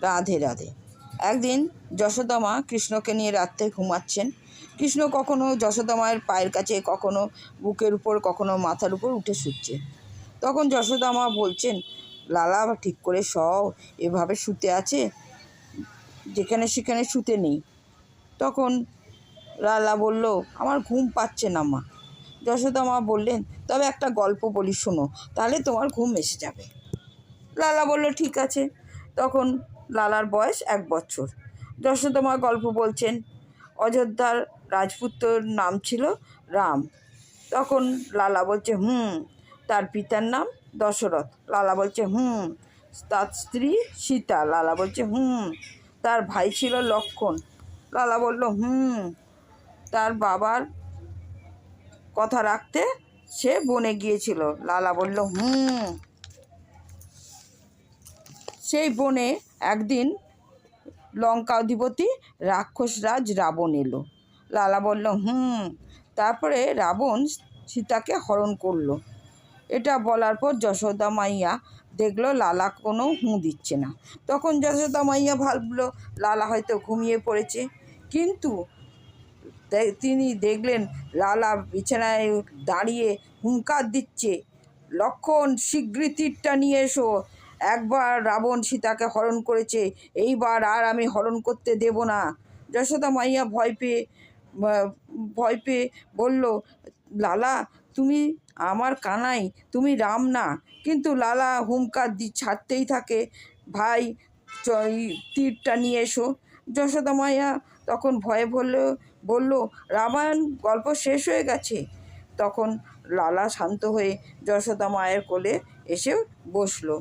রাধে রাধে। একদিন যশোদা মা কৃষ্ণকে নিয়ে রাত্রে ঘুমাচ্ছেন। কৃষ্ণ কখনো যশোদা মায়ের পায়ের কাছে, কখনো বুকের উপর, কখনো মাথার উপর উঠে শুচ্ছে। তখন যশোদা মা বলছেন, লালা ঠিক করে শও, এভাবে শুতে আছে, যেখানে সেখানে শুতে নেই। তখন লালা বলল, আমার ঘুম পাচ্ছে না মা। যশোদা মা বললেন, তবে একটা গল্প বলি, শোনো, তাহলে তোমার ঘুম এসে যাবে। লালা বলল, ঠিক আছে। তখন লালার বয়স 1 বছর। যশোদা মা গল্প বলছেন, অযোধ্যার রাজপুত্রর নাম ছিল রাম। তখন লালা বলছে, তার পিতার নাম দশরথ। লালা বলছে, তার স্ত্রী সীতা। লালা বলছে, তার ভাই ছিল লক্ষণ। লালা বলল, তার বাবার কথা রাখতে সে বনে গিয়েছিল। লালা বলল, সেই বনে একদিন লঙ্কা অধিপতি রাক্ষসরাজ রাবণ এলো। লালা বলল, তারপরে রাবণ সীতাকে হরণ করলো। এটা বলার পর যশোদা মাইয়া দেখলো লালা কোনো দিচ্ছে না। তখন যশোদা মাইয়া ভাবলো লালা হয়তো ঘুমিয়ে পড়েছে, কিন্তু তিনি দেখলেন লালা বিছানায় দাঁড়িয়ে হুঙ্কার দিচ্ছে, লক্ষণ, শিগগিরই তীরটা নিয়ে এসো। একবার রাবণ সীতাকে হরণ করেছে, এইবার আর আমি হরণ করতে দেব না। যশোদা মাইয়া ভয় পেয়ে বলল, লালা, তুমি আমার কানাই, তুমি রাম না। কিন্তু লালা হুঙ্কার ছাড়তেই থাকে, ভাই তীরটা নিয়ে এসো। যশোদা মাইয়া তখন ভয়ে বলল, রামায়ণ গল্প শেষ হয়ে গেছে। তখন লালা শান্ত হয়ে যশোদা মায়ের কোলে এসে বসলো।